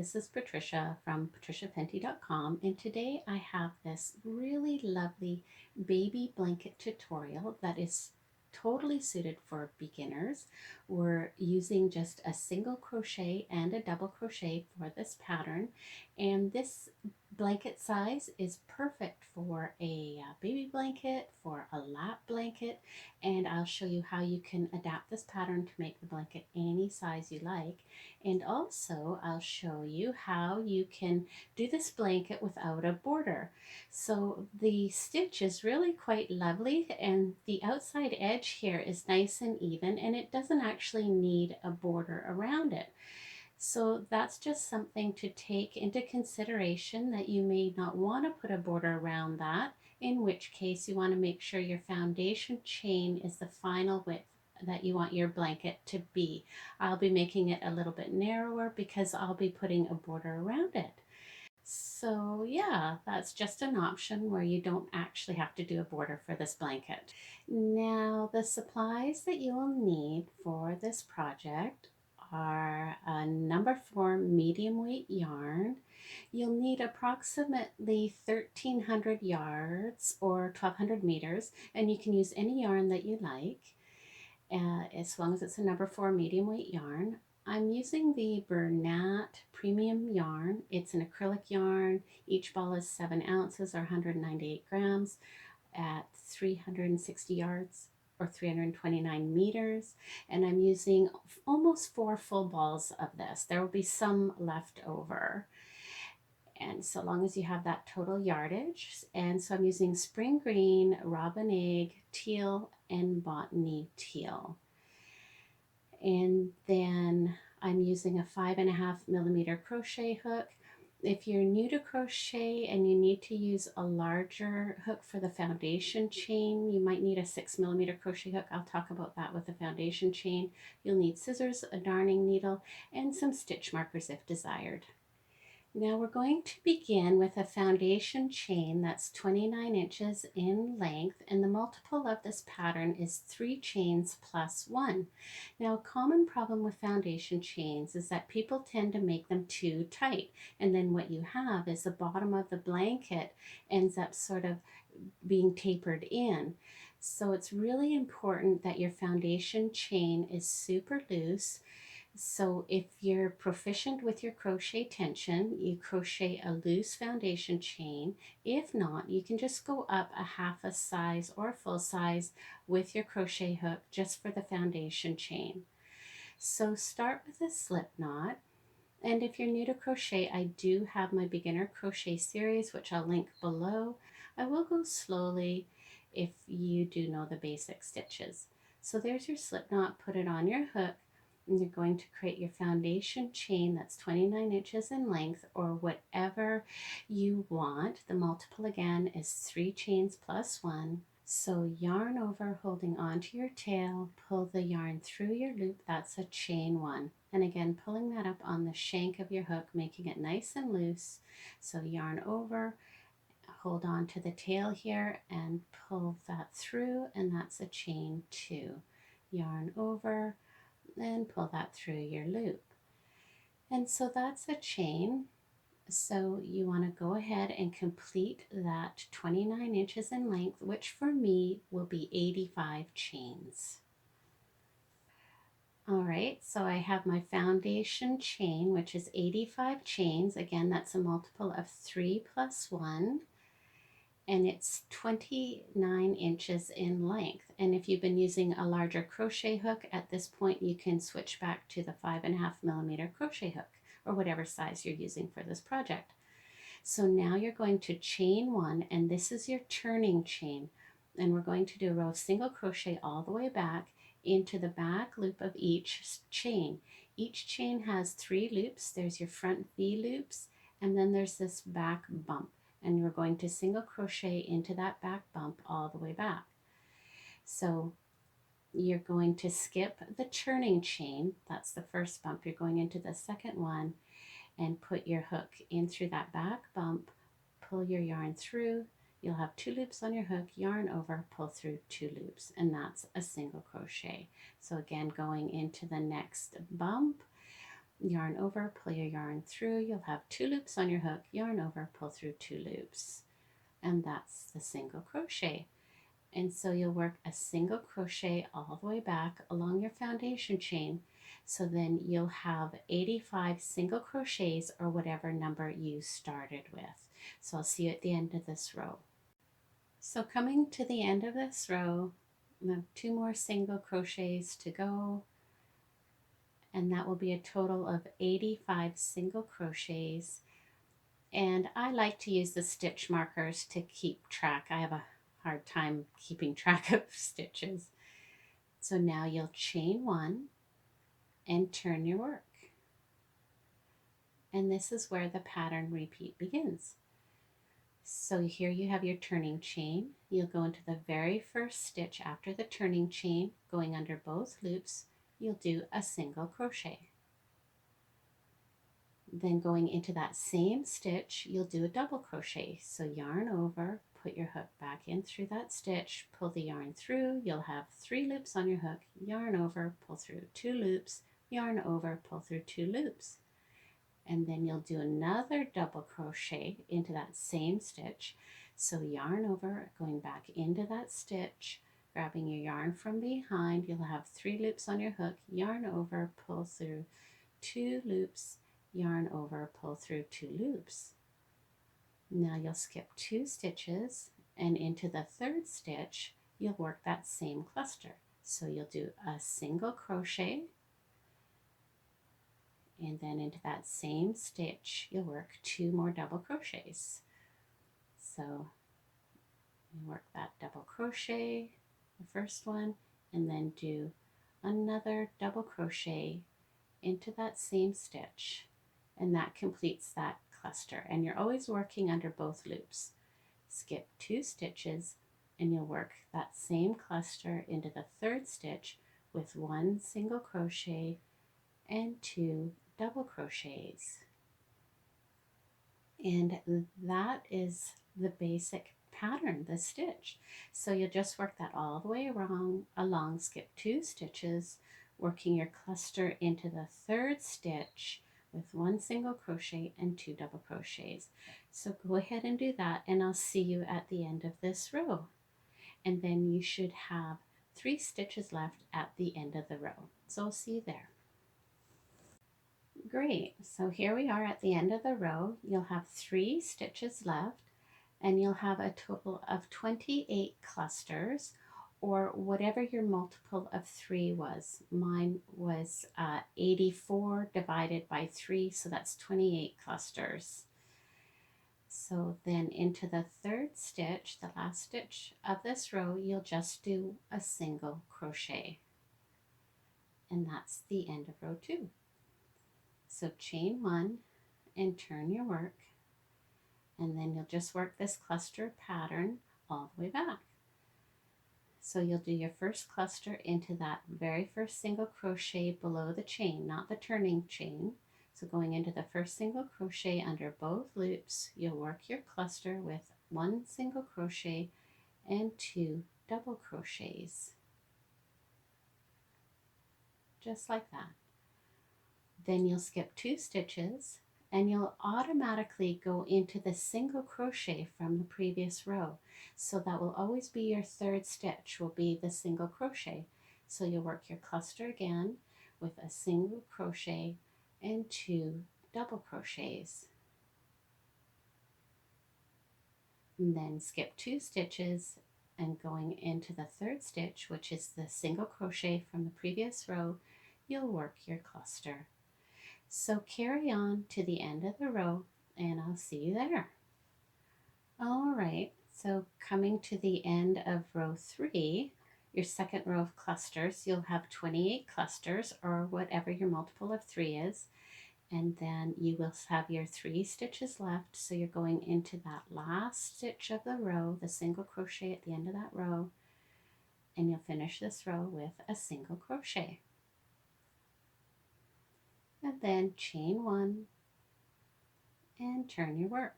this is Patricia from patriciafenty.com, and today I have this really lovely baby blanket tutorial that is totally suited for beginners. We're using just a single crochet and a double crochet for this pattern, and this blanket size is perfect for a baby blanket, for a lap blanket, and I'll show you how you can adapt this pattern to make the blanket any size you like. And also I'll show you how you can do this blanket without a border. So the stitch is really quite lovely, and the outside edge here is nice and even, and it doesn't actually need a border around it. So that's just something to take into consideration, that you may not want to put a border around that, in which case you want to make sure your foundation chain is the final width that you want your blanket to be. I'll be making it a little bit narrower because I'll be putting a border around it. So yeah, that's just an option where you don't actually have to do a border for this blanket. Now, the supplies that you will need for this project are a number 4 medium weight yarn. You'll need approximately 1,300 yards or 1,200 meters, and you can use any yarn that you like, as long as it's a number 4 medium weight yarn. I'm using the Bernat premium yarn. It's an acrylic yarn. Each ball is 7 ounces or 198 grams at 360 yards or 329 meters, and I'm using almost 4 full balls of this. There will be some left over, and so long as you have that total yardage. And so I'm using spring green, robin egg, teal, and botany teal. And then I'm using a 5.5 millimeter crochet hook. If you're new to crochet and you need to use a larger hook for the foundation chain, you might need a 6 millimeter crochet hook. I'll talk about that with the foundation chain. You'll need scissors, a darning needle, and some stitch markers if desired. Now we're going to begin with a foundation chain that's 29 inches in length, and the multiple of this pattern is 3 chains plus 1. Now, a common problem with foundation chains is that people tend to make them too tight, and then what you have is the bottom of the blanket ends up sort of being tapered in. So it's really important that your foundation chain is super loose. So if you're proficient with your crochet tension, you crochet a loose foundation chain. If not, you can just go up a half a size or full size with your crochet hook just for the foundation chain. So start with a slip knot. And if you're new to crochet, I do have my beginner crochet series, which I'll link below. I will go slowly if you do know the basic stitches. So there's your slip knot. Put it on your hook, and you're going to create your foundation chain that's 29 inches in length, or whatever you want. The multiple again is 3 chains plus 1. So yarn over, holding onto your tail, pull the yarn through your loop. That's a chain 1. And again, pulling that up on the shank of your hook, making it nice and loose. So yarn over, hold on to the tail here and pull that through, and that's a chain 2. Yarn over, and pull that through your loop. And so that's a chain. So you want to go ahead and complete that 29 inches in length, which for me will be 85 chains. All right, so I have my foundation chain, which is 85 chains. Again, that's a multiple of 3 plus 1. And it's 29 inches in length. And if you've been using a larger crochet hook, at this point you can switch back to the 5.5 millimeter crochet hook, or whatever size you're using for this project. So now you're going to chain 1, and this is your turning chain. And we're going to do a row of single crochet all the way back into the back loop of each chain. Each chain has 3 loops. There's your front V loops, and then there's this back bump. And you're going to single crochet into that back bump all the way back. So you're going to skip the turning chain. That's the first bump. You're going into the second one and put your hook in through that back bump, pull your yarn through. You'll have 2 loops on your hook, yarn over, pull through 2 loops, and that's a single crochet. So again, going into the next bump, yarn over, pull your yarn through. You'll have 2 loops on your hook, yarn over, pull through 2 loops. And that's the single crochet. And so you'll work a single crochet all the way back along your foundation chain. So then you'll have 85 single crochets or whatever number you started with. So I'll see you at the end of this row. So coming to the end of this row, we have 2 more single crochets to go, and that will be a total of 85 single crochets. And I like to use the stitch markers to keep track. I have a hard time keeping track of stitches. So now you'll chain 1 and turn your work. And this is where the pattern repeat begins. So here you have your turning chain. You'll go into the very first stitch after the turning chain, going under both loops. You'll do a single crochet. Then going into that same stitch, you'll do a double crochet. So yarn over, put your hook back in through that stitch, pull the yarn through. You'll have 3 loops on your hook, yarn over, pull through 2 loops, yarn over, pull through 2 loops. And then you'll do another double crochet into that same stitch. So yarn over, going back into that stitch, grabbing your yarn from behind. You'll have 3 loops on your hook, yarn over, pull through 2 loops, yarn over, pull through 2 loops. Now you'll skip 2 stitches, and into the third stitch you'll work that same cluster. So you'll do a single crochet, and then into that same stitch you'll work 2 more double crochets. So you work that double crochet, the first one, and then do another double crochet into that same stitch, and that completes that cluster. And you're always working under both loops. Skip 2 stitches and you'll work that same cluster into the third stitch with 1 single crochet and 2 double crochets. And that is the basic pattern, the stitch. So you'll just work that all the way along, skip 2 stitches, working your cluster into the third stitch with 1 single crochet and 2 double crochets. So go ahead and do that, and I'll see you at the end of this row. And then you should have 3 stitches left at the end of the row. So I'll see you there. Great, so here we are at the end of the row. You'll have 3 stitches left, and you'll have a total of 28 clusters, or whatever your multiple of 3 was. Mine was 84 divided by 3, so that's 28 clusters. So then into the third stitch, the last stitch of this row, you'll just do a single crochet. And that's the end of row 2. So chain 1 and turn your work, and then you'll just work this cluster pattern all the way back. So you'll do your first cluster into that very first single crochet below the chain, not the turning chain. So going into the first single crochet under both loops, you'll work your cluster with 1 single crochet and 2 double crochets. Just like that. Then you'll skip 2 stitches, and you'll automatically go into the single crochet from the previous row. So that will always be your third stitch, will be the single crochet. So you'll work your cluster again with a single crochet and 2 double crochets. And then skip 2 stitches, and going into the third stitch, which is the single crochet from the previous row, you'll work your cluster. So carry on to the end of the row, and I'll see you there. All right, so coming to the end of row 3, your second row of clusters, you'll have 28 clusters, or whatever your multiple of 3 is, and then you will have your 3 stitches left. So you're going into that last stitch of the row, the single crochet at the end of that row, and you'll finish this row with a single crochet. And then chain 1 and turn your work.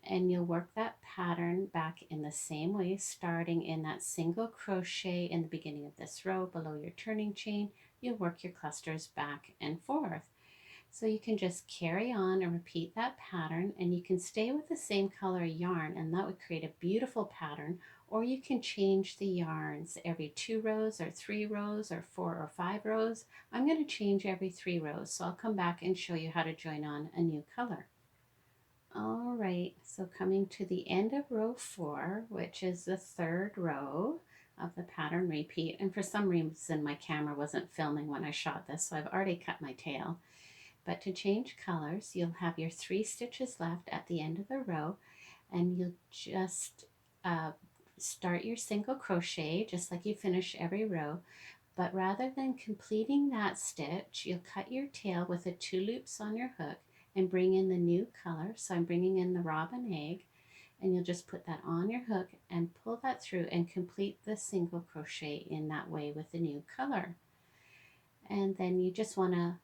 And you'll work that pattern back in the same way, starting in that single crochet in the beginning of this row below your turning chain. you'll work your clusters back and forth. So you can just carry on and repeat that pattern, and you can stay with the same color yarn, and that would create a beautiful pattern. Or you can change the yarns every 2 rows or 3 rows or 4 or 5 rows. I'm going to change every 3 rows, so I'll come back and show you how to join on a new color. All right, so coming to the end of row 4, which is the 3rd row of the pattern repeat, and for some reason my camera wasn't filming when I shot this, so I've already cut my tail. But to change colors, you'll have your 3 stitches left at the end of the row, and you'll just start your single crochet just like you finish every row. But rather than completing that stitch, you'll cut your tail with the 2 loops on your hook and bring in the new color. So I'm bringing in the robin egg, and you'll just put that on your hook and pull that through and complete the single crochet in that way with the new color. And then you just want to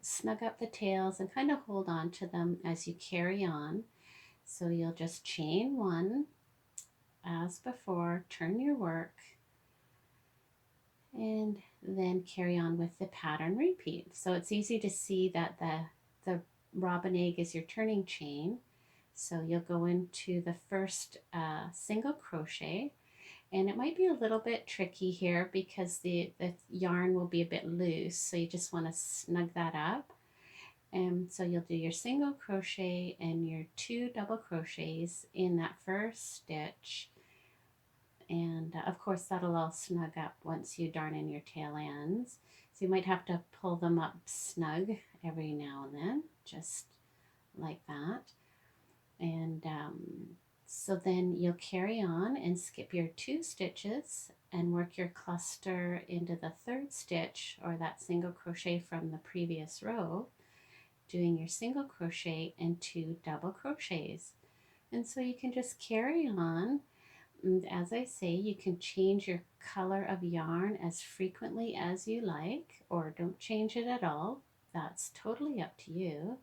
snug up the tails and kind of hold on to them as you carry on. So you'll just chain 1 as before, turn your work, and then carry on with the pattern repeat. So it's easy to see that the robin egg is your turning chain. So you'll go into the first single crochet, and it might be a little bit tricky here because the yarn will be a bit loose, so you just want to snug that up. And so you'll do your single crochet and your 2 double crochets in that first stitch, and of course that'll all snug up once you darn in your tail ends. So you might have to pull them up snug every now and then, just like that. And so then you'll carry on and skip your 2 stitches and work your cluster into the 3rd stitch, or that single crochet from the previous row, doing your single crochet and 2 double crochets. And so you can just carry on. And as I say, you can change your color of yarn as frequently as you like, or don't change it at all. That's totally up to you.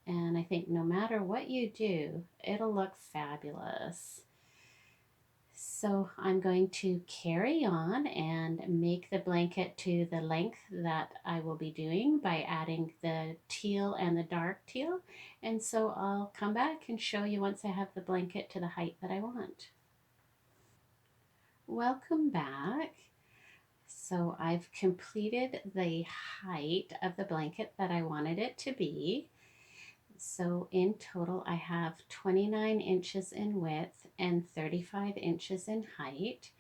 And I think no matter what you do, it'll look fabulous. So I'm going to carry on and make the blanket to the length that I will be doing by adding the teal and the dark teal. And so I'll come back and show you once I have the blanket to the height that I want. Welcome back. So I've completed the height of the blanket that I wanted it to be. So in total, I have 29 inches in width and 35 inches in height.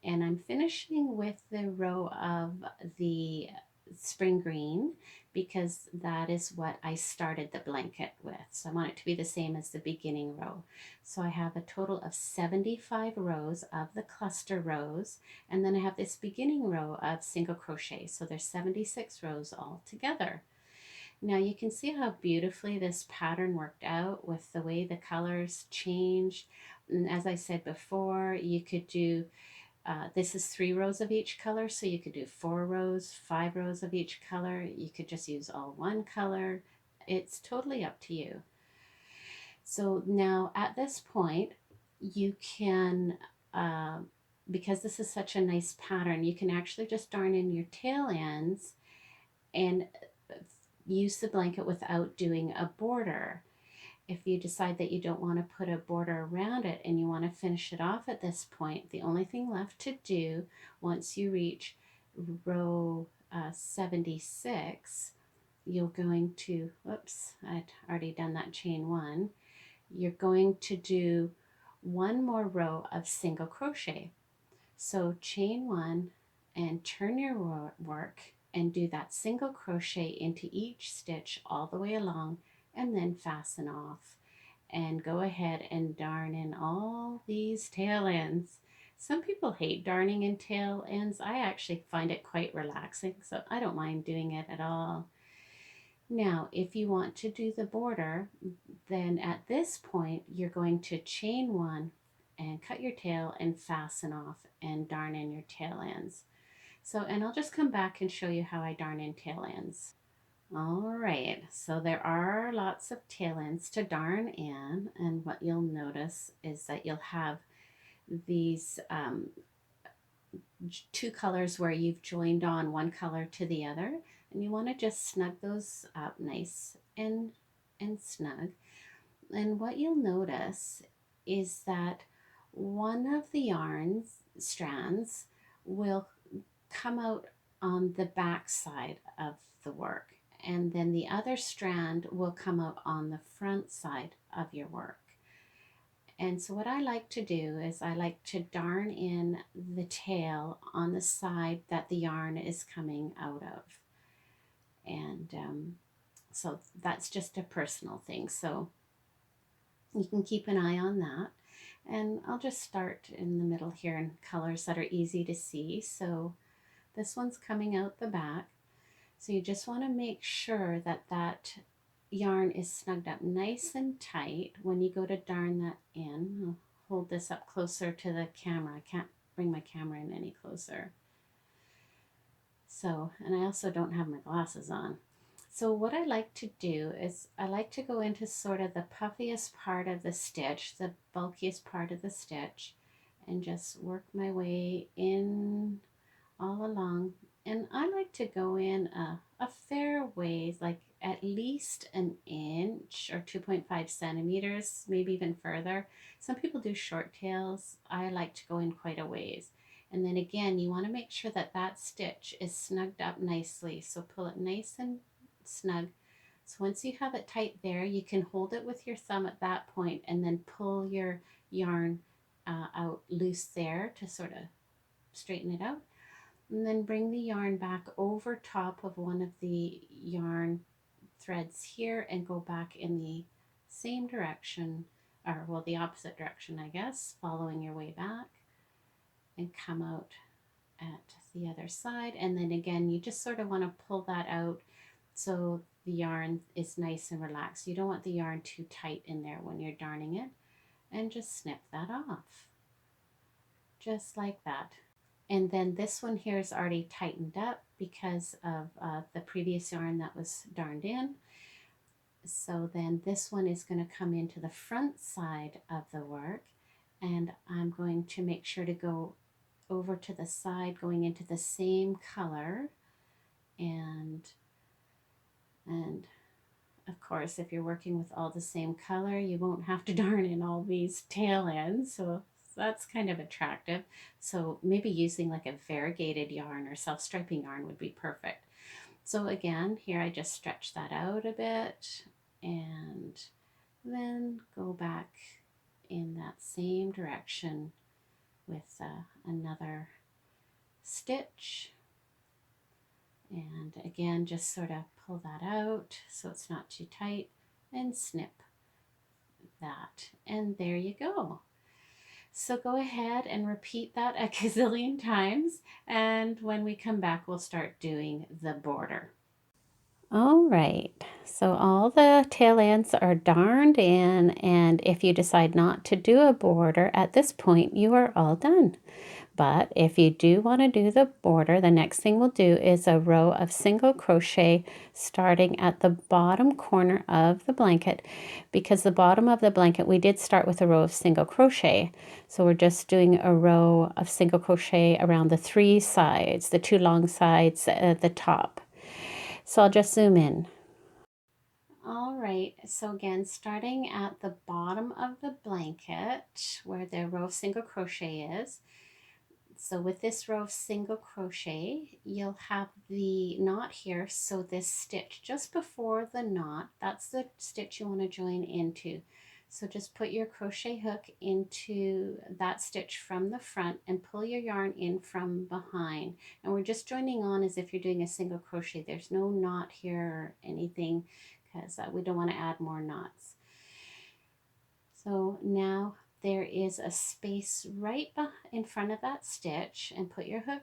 And I'm finishing with the row of the spring green because that is what I started the blanket with. So I want it to be the same as the beginning row. So I have a total of 75 rows of the cluster rows, and then I have this beginning row of single crochet. So there's 76 rows all together. Now you can see how beautifully this pattern worked out with the way the colors changed. And as I said before, you could do, this is 3 rows of each color, so you could do 4 rows, 5 rows of each color. You could just use all one color. It's totally up to you. So now at this point, you can, because this is such a nice pattern, you can actually just darn in your tail ends and use the blanket without doing a border. If you decide that you don't want to put a border around it and you want to finish it off at this point, the only thing left to do once you reach row 76, you're going to, whoops, I'd already done that chain 1. You're going to do 1 more row of single crochet. So chain 1 and turn your work and do that single crochet into each stitch all the way along, and then fasten off and go ahead and darn in all these tail ends. Some people hate darning in tail ends. I actually find it quite relaxing, so I don't mind doing it at all. Now, if you want to do the border, then at this point, you're going to chain 1 and cut your tail and fasten off and darn in your tail ends. So, and I'll just come back and show you how I darn in tail ends. All right, so there are lots of tail ends to darn in, and what you'll notice is that you'll have these two colors where you've joined on one color to the other, and you want to just snug those up nice and snug. And what you'll notice is that one of the yarn strands will come out on the back side of the work, and then the other strand will come out on the front side of your work. And so what I like to do is I like to darn in the tail on the side that the yarn is coming out of. And so that's just a personal thing. So you can keep an eye on that. And I'll just start in the middle here in colors that are easy to see. So this one's coming out the back. So you just want to make sure that that yarn is snugged up nice and tight when you go to darn that in. I'll hold this up closer to the camera. I can't bring my camera in any closer. So, and I also don't have my glasses on. So what I like to do is I like to go into sort of the puffiest part of the stitch, the bulkiest part of the stitch, and just work my way in all along. And I like to go in a fair ways, like at least an inch or 2.5 centimeters, maybe even further. Some people do short tails. I like to go in quite a ways. And then again, you want to make sure that that stitch is snugged up nicely. So pull it nice and snug. So once you have it tight there, you can hold it with your thumb at that point and then pull your yarn out loose there to sort of straighten it out. And then bring the yarn back over top of one of the yarn threads here and go back in the same direction, or well, the opposite direction, I guess, following your way back, and come out at the other side. And then again, you just sort of want to pull that out so the yarn is nice and relaxed. You don't want the yarn too tight in there when you're darning it, and just snip that off, just like that. And then this one here is already tightened up because of the previous yarn that was darned in. So then this one is going to come into the front side of the work, and I'm going to make sure to go over to the side going into the same color, and of course if you're working with all the same color you won't have to darn in all these tail ends, so that's kind of attractive. So maybe using like a variegated yarn or self-striping yarn would be perfect. So again, here I just stretch that out a bit and then go back in that same direction with another stitch, and again just sort of pull that out so it's not too tight and snip that, and there you go. So go ahead and repeat that a gazillion times, and when we come back we'll start doing the border. All right, so all the tail ends are darned in, and if you decide not to do a border at this point, you are all done. But if you do want to do the border, the next thing we'll do is a row of single crochet starting at the bottom corner of the blanket, because the bottom of the blanket we did start with a row of single crochet. So we're just doing a row of single crochet around the three sides, the two long sides at the top. So I'll just zoom in. All right, so again, starting at the bottom of the blanket where the row of single crochet is. So with this row of single crochet, you'll have the knot here. So this stitch just before the knot, that's the stitch you want to join into. So just put your crochet hook into that stitch from the front and pull your yarn in from behind. And we're just joining on as if you're doing a single crochet. There's no knot here or anything because we don't want to add more knots. So now there is a space right in front of that stitch, and put your hook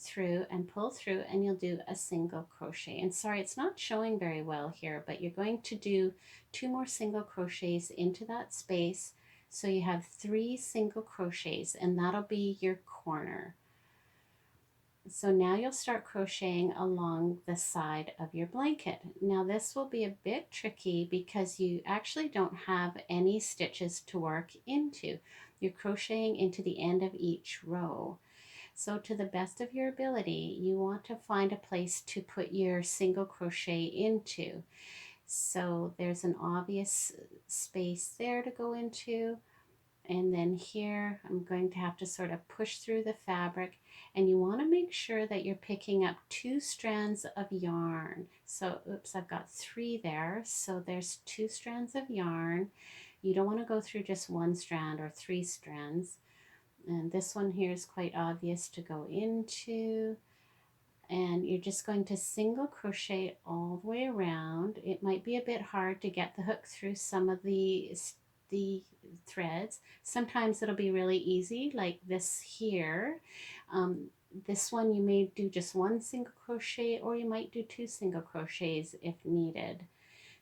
through and pull through, and you'll do a single crochet. And sorry, it's not showing very well here, but you're going to do 2 more single crochets into that space. So you have 3 single crochets, and that'll be your corner. So now you'll start crocheting along the side of your blanket. Now this will be a bit tricky because you actually don't have any stitches to work into. You're crocheting into the end of each row. So to the best of your ability, you want to find a place to put your single crochet into. So there's an obvious space there to go into. And then here I'm going to have to sort of push through the fabric, and you want to make sure that you're picking up 2 strands of yarn. So oops, I've got 3 there. So there's 2 strands of yarn. You don't want to go through just 1 strand or 3 strands. And this one here is quite obvious to go into. And you're just going to single crochet all the way around. It might be a bit hard to get the hook through some of the threads. Sometimes it'll be really easy, like this here. This one you may do just 1 single crochet, or you might do 2 single crochets if needed.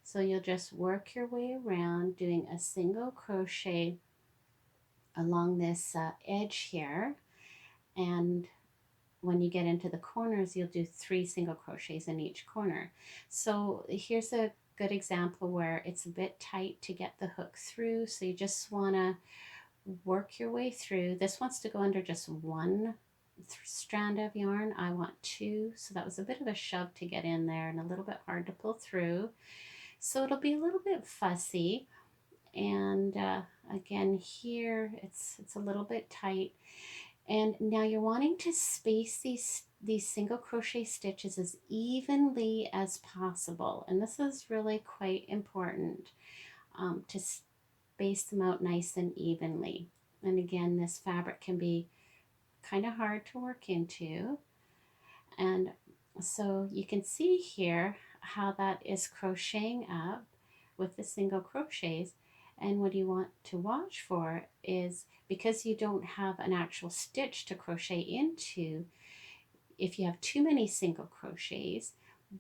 So you'll just work your way around doing a single crochet along this edge here, and when you get into the corners, you'll do 3 single crochets in each corner. So here's a good example where it's a bit tight to get the hook through. So you just want to work your way through. This wants to go under just 1 strand of yarn. I want 2. So that was a bit of a shove to get in there and a little bit hard to pull through. So it'll be a little bit fussy. And again, here it's a little bit tight. And now you're wanting to space these single crochet stitches as evenly as possible. And this is really quite important, to space them out nice and evenly. And again, this fabric can be kind of hard to work into. And so you can see here how that is crocheting up with the single crochets. And what you want to watch for is, because you don't have an actual stitch to crochet into, if you have too many single crochets,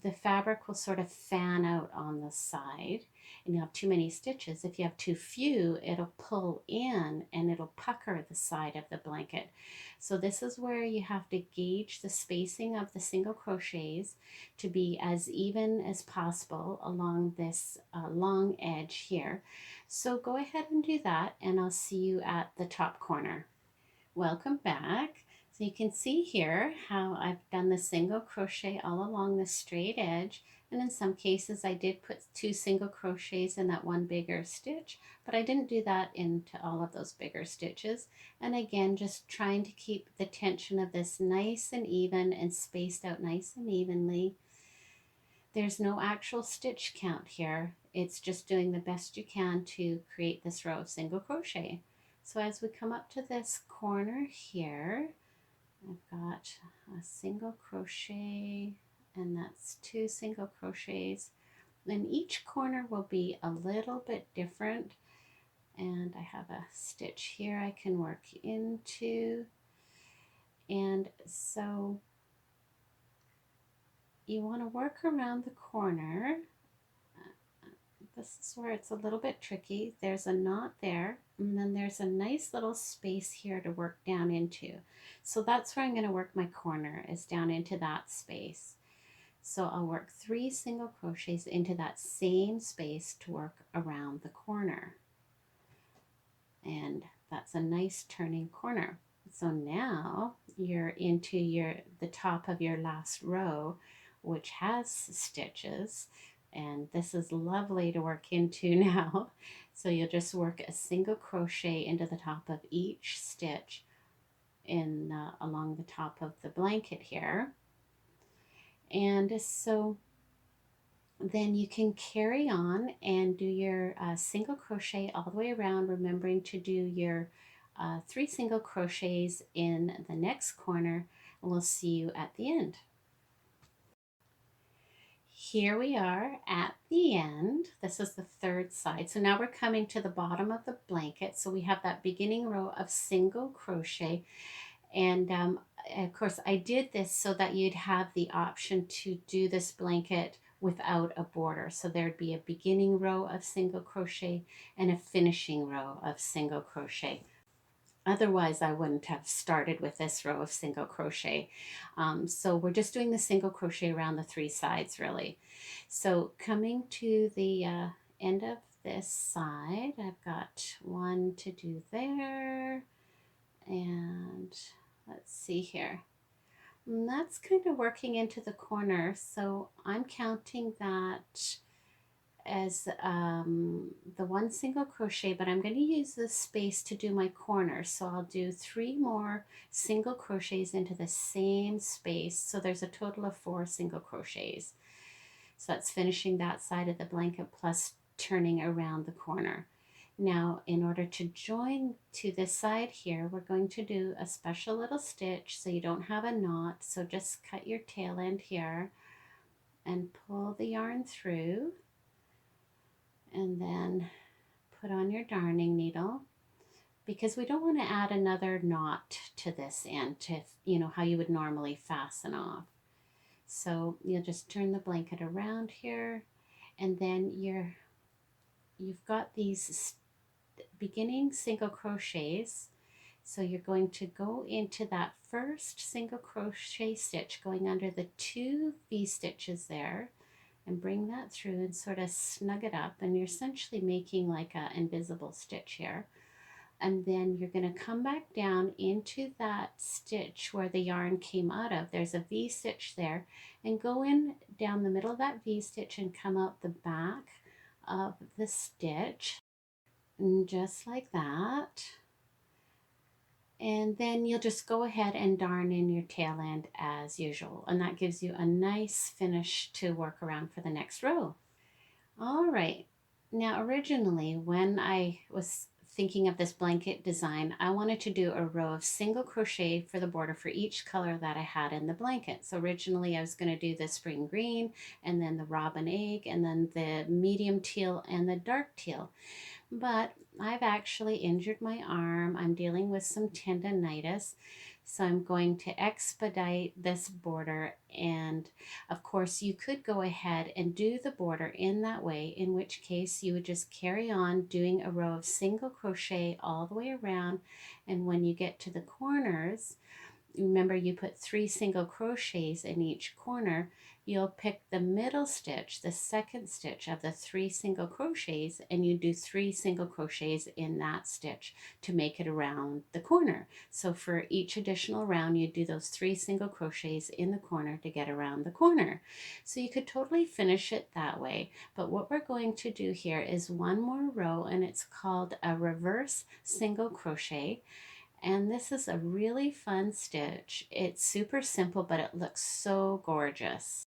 the fabric will sort of fan out on the side and you have too many stitches. If you have too few, it'll pull in and it'll pucker the side of the blanket. So this is where you have to gauge the spacing of the single crochets to be as even as possible along this long edge here. So go ahead and do that, and I'll see you at the top corner. Welcome back. So you can see here how I've done the single crochet all along the straight edge, and in some cases I did put 2 single crochets in that one bigger stitch, but I didn't do that into all of those bigger stitches. And again, just trying to keep the tension of this nice and even and spaced out nice and evenly. There's no actual stitch count here. It's just doing the best you can to create this row of single crochet. So as we come up to this corner here, I've got a single crochet, and that's 2 single crochets. And each corner will be a little bit different. And I have a stitch here I can work into. And so you want to work around the corner. This is where it's a little bit tricky. There's a knot there, and then there's a nice little space here to work down into. So that's where I'm going to work my corner, is down into that space. So I'll work 3 single crochets into that same space to work around the corner. And that's a nice turning corner. So now you're into the top of your last row, which has stitches. And this is lovely to work into now. So you'll just work a single crochet into the top of each stitch in along the top of the blanket here. And so then you can carry on and do your single crochet all the way around, remembering to do your 3 single crochets in the next corner, and we'll see you at the end. Here we are at the end. This is the 3rd side. So now we're coming to the bottom of the blanket. So we have that beginning row of single crochet. And of course, I did this so that you'd have the option to do this blanket without a border. So there'd be a beginning row of single crochet and a finishing row of single crochet. Otherwise, I wouldn't have started with this row of single crochet. So we're just doing the single crochet around the 3 sides, really. So coming to the end of this side, I've got 1 to do there, and let's see here. And that's kind of working into the corner, so I'm counting that as the one single crochet, but I'm going to use this space to do my corner. So I'll do 3 more single crochets into the same space. So there's a total of 4 single crochets. So that's finishing that side of the blanket plus turning around the corner. Now, in order to join to this side here, we're going to do a special little stitch so you don't have a knot. So just cut your tail end here and pull the yarn through, and then put on your darning needle, because we don't want to add another knot to this end to, you know, how you would normally fasten off. So you'll just turn the blanket around here, and then you've got these beginning single crochets. So you're going to go into that first single crochet stitch going under the 2 V-stitches there, and bring that through and sort of snug it up, and you're essentially making like an invisible stitch here. And then you're going to come back down into that stitch where the yarn came out of. There's a V-stitch there, and go in down the middle of that V-stitch and come out the back of the stitch, and just like that. And then you'll just go ahead and darn in your tail end as usual, and that gives you a nice finish to work around for the next row. All right, now originally when I was thinking of this blanket design, I wanted to do a row of single crochet for the border for each color that I had in the blanket. So originally I was going to do the spring green, and then the robin egg, and then the medium teal and the dark teal. But I've actually injured my arm. I'm dealing with some tendonitis, so I'm going to expedite this border. And of course you could go ahead and do the border in that way, in which case you would just carry on doing a row of single crochet all the way around, and when you get to the corners, remember you put 3 single crochets in each corner, you'll pick the middle stitch, the second stitch of the 3 single crochets, and you do 3 single crochets in that stitch to make it around the corner. So for each additional round, you do those 3 single crochets in the corner to get around the corner. So you could totally finish it that way, but what we're going to do here is one more row, and it's called a reverse single crochet. And this is a really fun stitch. It's super simple, but it looks so gorgeous.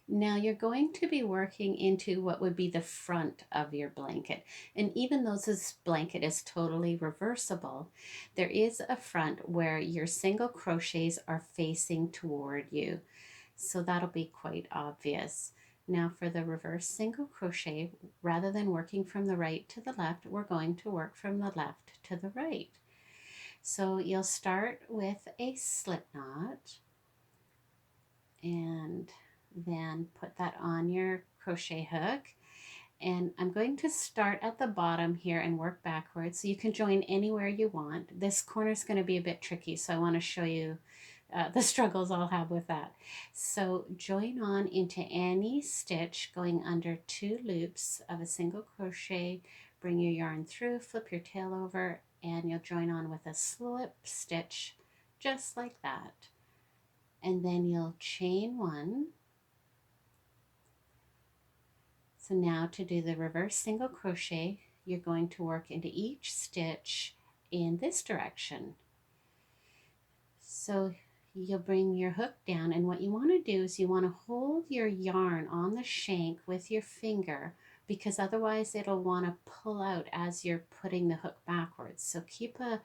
Now you're going to be working into what would be the front of your blanket. And even though this blanket is totally reversible, there is a front where your single crochets are facing toward you. So that'll be quite obvious. Now for the reverse single crochet, rather than working from the right to the left, we're going to work from the left to the right. So you'll start with a slip knot, and then put that on your crochet hook. And I'm going to start at the bottom here and work backwards, so you can join anywhere you want. This corner is going to be a bit tricky, so I want to show you the struggles I'll have with that. So join on into any stitch going under 2 loops of a single crochet, bring your yarn through, flip your tail over, and you'll join on with a slip stitch just like that. And then you'll chain 1. So now to do the reverse single crochet, you're going to work into each stitch in this direction. So you'll bring your hook down, and what you want to do is you want to hold your yarn on the shank with your finger, because otherwise it'll want to pull out as you're putting the hook backwards. So keep a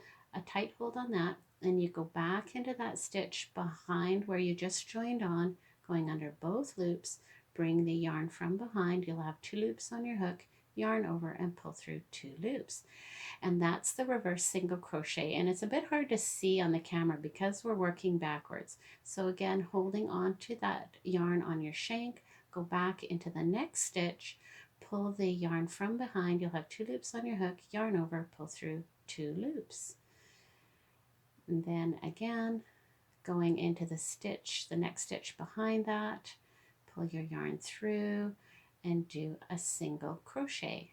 tight hold on that, and you go back into that stitch behind where you just joined on, going under both loops. Bring the yarn from behind. You'll have 2 loops on your hook, yarn over and pull through 2 loops. And that's the reverse single crochet, and it's a bit hard to see on the camera because we're working backwards. So again, holding on to that yarn on your shank, go back into the next stitch, pull the yarn from behind. You'll have 2 loops on your hook, yarn over, pull through 2 loops. And then again, going into the stitch, the next stitch behind that, pull your yarn through and do a single crochet.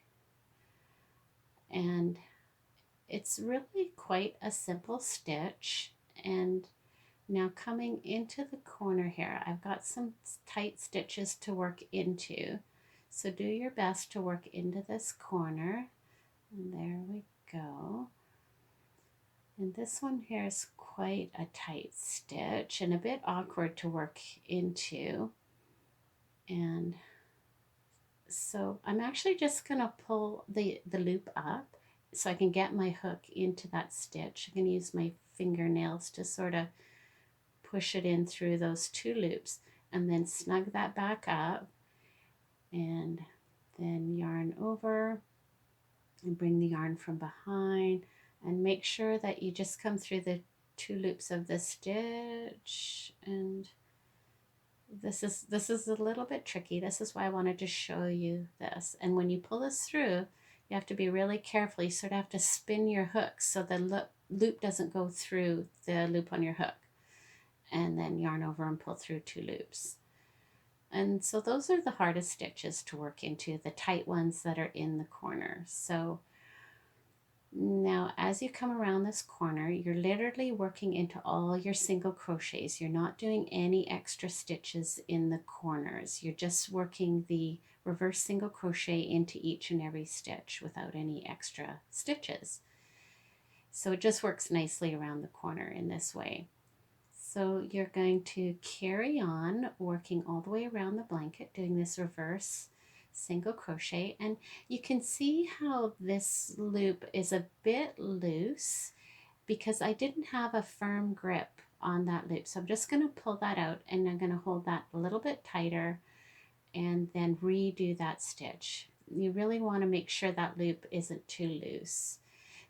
And it's really quite a simple stitch, And now coming into the corner here, I've got some tight stitches to work into. So do your best to work into this corner. And there we go. And this one here is quite a tight stitch and a bit awkward to work into. And so I'm actually just going to pull the loop up so I can get my hook into that stitch. I'm going to use my fingernails to sort of push it in through those two loops and then snug that back up, and then yarn over and bring the yarn from behind, and make sure that you just come through the two loops of the stitch. And this is a little bit tricky. This is why I wanted to show you this. And when you pull this through, you have to be really careful. You sort of have to spin your hook so the loop doesn't go through the loop on your hook, and then yarn over and pull through two loops. And so those are the hardest stitches to work into, the tight ones that are in the corner. So now as you come around this corner, you're literally working into all your single crochets. You're not doing any extra stitches in the corners. You're just working the reverse single crochet into each and every stitch without any extra stitches. So it just works nicely around the corner in this way. So you're going to carry on working all the way around the blanket, doing this reverse single crochet. And you can see how this loop is a bit loose because I didn't have a firm grip on that loop. So I'm just going to pull that out, and I'm going to hold that a little bit tighter and then redo that stitch. You really want to make sure that loop isn't too loose.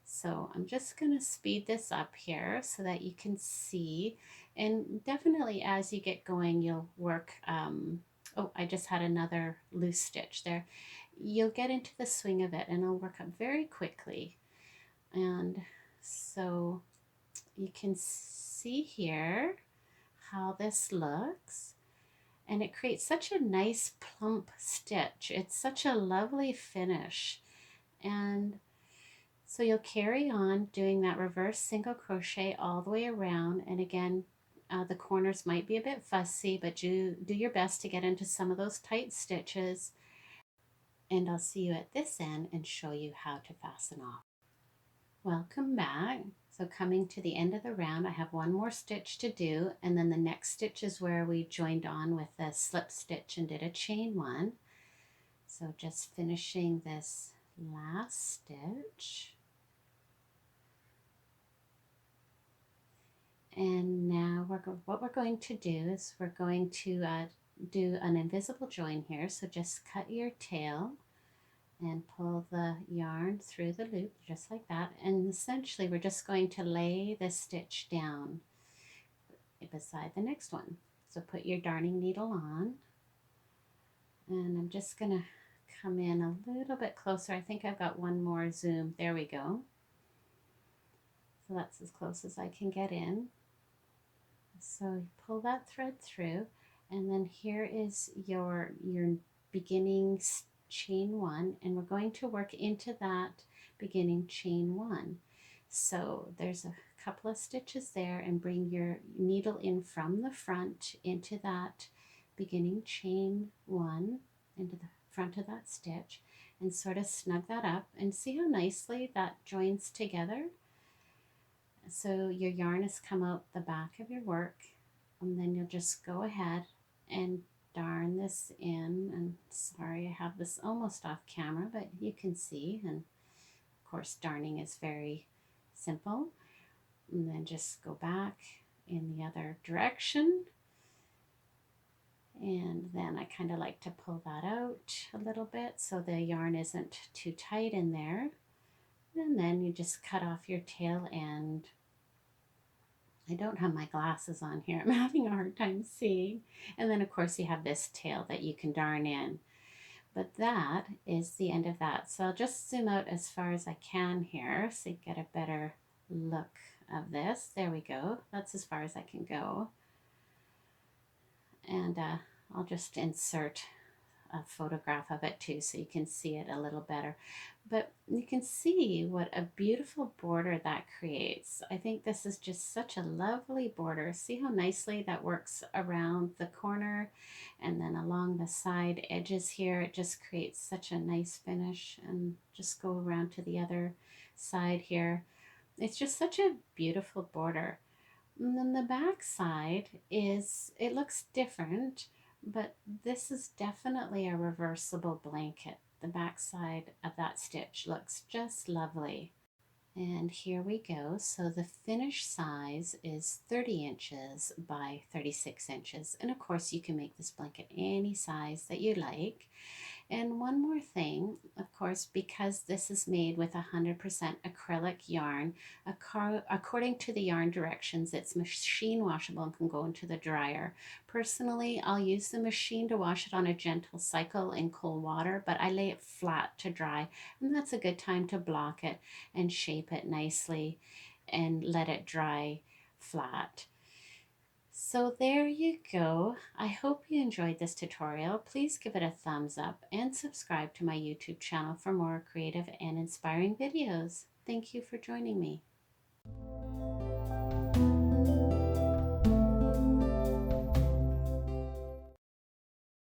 So I'm just going to speed this up here so that you can see, and definitely as you get going you'll work, oh, I just had another loose stitch there. You'll get into the swing of it and it'll work up very quickly. And so you can see here how this looks, and it creates such a nice plump stitch. It's such a lovely finish. And so you'll carry on doing that reverse single crochet all the way around. And again, the corners might be a bit fussy, but do your best to get into some of those tight stitches. And I'll see you at this end and show you how to fasten off. Welcome back. So coming to the end of the round, I have one more stitch to do, and then the next stitch is where we joined on with a slip stitch and did a chain one. So just finishing this last stitch. And now what we're going to do is we're going to do an invisible join here. So just cut your tail and pull the yarn through the loop just like that. And essentially we're just going to lay this stitch down beside the next one. So put your darning needle on. And I'm just going to come in a little bit closer. I think I've got one more zoom. There we go. So that's as close as I can get in. So you pull that thread through, and then here is your beginning chain one, and we're going to work into that beginning chain one. So there's a couple of stitches there, and bring your needle in from the front into that beginning chain one, into the front of that stitch, and sort of snug that up, and see how nicely that joins together. So your yarn has come out the back of your work, and then you'll just go ahead and darn this in. And sorry, I have this almost off camera, but you can see. And of course, darning is very simple. And then just go back in the other direction. And then I kind of like to pull that out a little bit so the yarn isn't too tight in there. And then you just cut off your tail end. I don't have my glasses on here. I'm having a hard time seeing. And then of course you have this tail that you can darn in. But that is the end of that. So I'll just zoom out as far as I can here so you get a better look of this. There we go. That's as far as I can go. And I'll just insert a photograph of it too so you can see it a little better. But you can see what a beautiful border that creates. I think this is just such a lovely border. See how nicely that works around the corner and then along the side edges here. It just creates such a nice finish. And just go around to the other side here. It's just such a beautiful border. And then the back side is, it looks different, but this is definitely a reversible blanket. The back side of that stitch looks just lovely. And here we go. So the finished size is 30 inches by 36 inches. And of course you can make this blanket any size that you like. And one more thing, of course, because this is made with 100% acrylic yarn, according to the yarn directions, it's machine washable and can go into the dryer. Personally, I'll use the machine to wash it on a gentle cycle in cold water, but I lay it flat to dry, and that's a good time to block it and shape it nicely and let it dry flat. So there you go. I hope you enjoyed this tutorial. Please give it a thumbs up and subscribe to my YouTube channel for more creative and inspiring videos. Thank you for joining me.